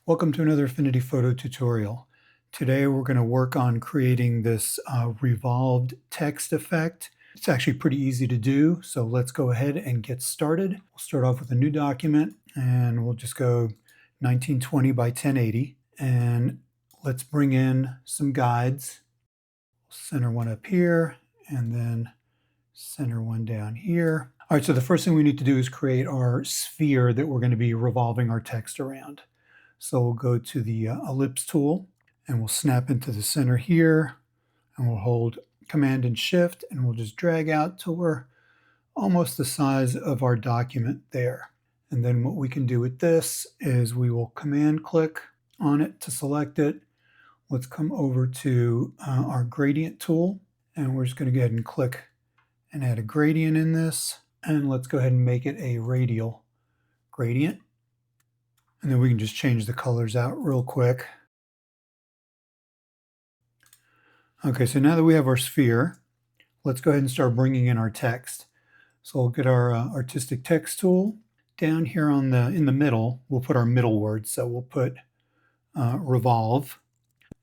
Welcome to another Affinity photo tutorial. Today we're going to work on creating this revolved text effect. It's actually pretty easy to do, so let's go ahead and get started. We'll start off with a new document and we'll just go 1920 by 1080 and let's bring in some guides. Center one up here and then center one down here. All right, so the first thing we need to do is create our sphere that we're going to be revolving our text around. So we'll go to the ellipse tool and we'll snap into the center here and we'll hold Command and Shift and we'll just drag out till we're almost the size of our document there. And then what we can do with this is we will Command click on it to select it. Let's come over to our gradient tool and we're just going to go ahead and click and add a gradient in this. And let's go ahead and make it a radial gradient. And then we can just change the colors out real quick. Okay, so now that we have our sphere, let's go ahead and start bringing in our text. So we'll get our artistic text tool. Down here in the middle, we'll put our middle word. So we'll put Revolve,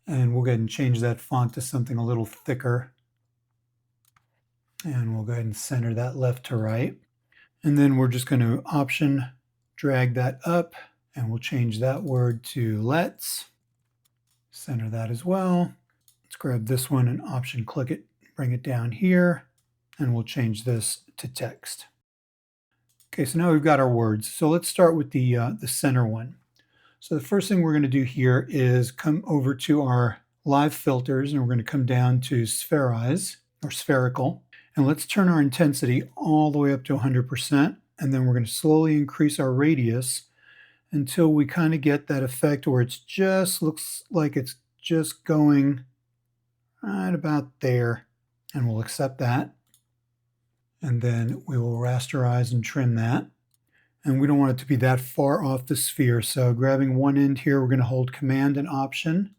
and we'll go ahead and change that font to something a little thicker. And we'll go ahead and center that left to right. And then we're just going to Option drag that up. And we'll change that word to let's. Center that as well. Let's grab this one and Option click it, bring it down here, and we'll change this to text. Okay, so now we've got our words. So let's start with the center one. So the first thing we're going to do here is come over to our live filters, and we're going to come down to spherize or spherical. And let's turn our intensity all the way up to 100%. And then we're going to slowly increase our radius until we kind of get that effect where it just looks like it's just going right about there. And we'll accept that. And then we will rasterize and trim that. And we don't want it to be that far off the sphere. So grabbing one end here, we're going to hold Command and Option.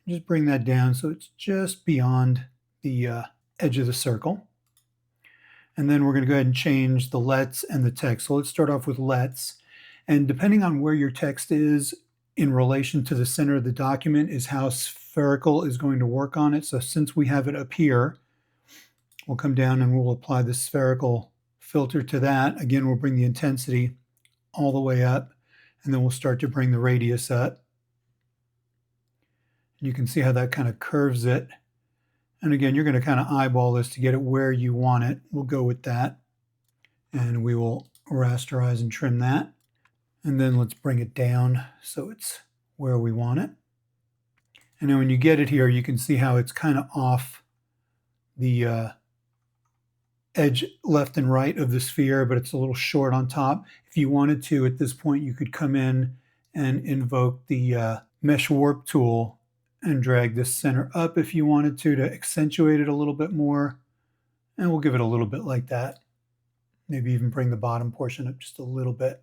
Just bring that down so it's just beyond the edge of the circle. And then we're going to go ahead and change the let's and the text. So let's start off with let's. And depending on where your text is in relation to the center of the document is how spherical is going to work on it. So since we have it up here, we'll come down and we'll apply the spherical filter to that. Again, we'll bring the intensity all the way up, and then we'll start to bring the radius up. And you can see how that kind of curves it. And again, you're going to kind of eyeball this to get it where you want it. We'll go with that. And we will rasterize and trim that. And then let's bring it down so it's where we want it. And then when you get it here, you can see how it's kind of off the edge left and right of the sphere, but it's a little short on top. If you wanted to, at this point, you could come in and invoke the mesh warp tool and drag this center up if you wanted to accentuate it a little bit more. And we'll give it a little bit like that. Maybe even bring the bottom portion up just a little bit.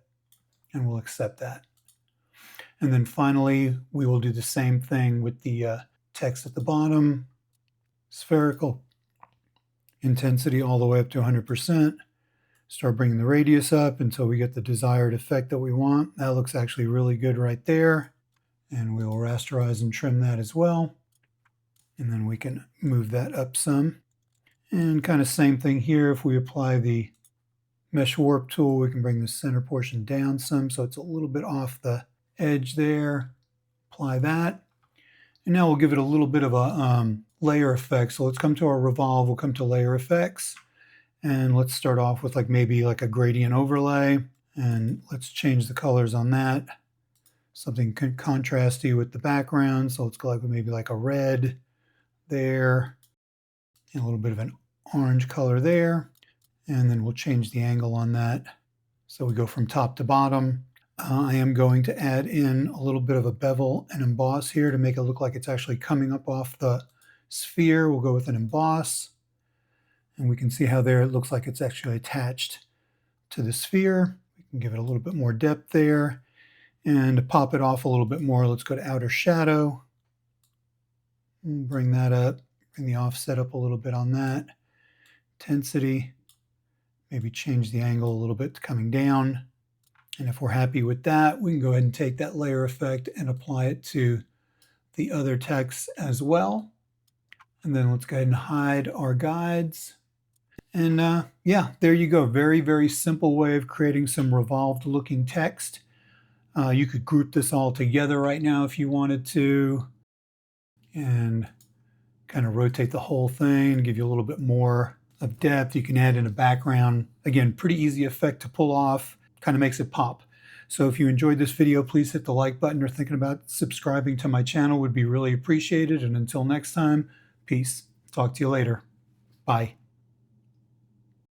And we'll accept that. And then finally, we will do the same thing with the text at the bottom. Spherical. Intensity all the way up to 100%. Start bringing the radius up until we get the desired effect that we want. That looks actually really good right there. And we will rasterize and trim that as well. And then we can move that up some. And kind of same thing here. If we apply the mesh warp tool, we can bring the center portion down some so it's a little bit off the edge there. Apply that. And now we'll give it a little bit of a layer effect. So let's come to our revolve. We'll come to layer effects. And let's start off with maybe a gradient overlay. And let's change the colors on that. Something contrasty with the background. So let's go maybe a red there. And a little bit of an orange color there. And then we'll change the angle on that. So we go from top to bottom. I am going to add in a little bit of a bevel and emboss here to make it look like it's actually coming up off the sphere. We'll go with an emboss. And we can see how there it looks like it's actually attached to the sphere. We can give it a little bit more depth there. And to pop it off a little bit more, let's go to outer shadow. And bring that up. Bring the offset up a little bit on that. Intensity. Maybe change the angle a little bit to coming down. And if we're happy with that, we can go ahead and take that layer effect and apply it to the other text as well. And then let's go ahead and hide our guides. And yeah, there you go. Very, very simple way of creating some revolved looking text. You could group this all together right now if you wanted to, and kind of rotate the whole thing, give you a little bit more of depth. You can add in a background. Again, pretty easy effect to pull off, kind of makes it pop. So if you enjoyed this video, please hit the like button, or thinking about subscribing to my channel would be really appreciated. And until next time, peace. Talk to you later. Bye.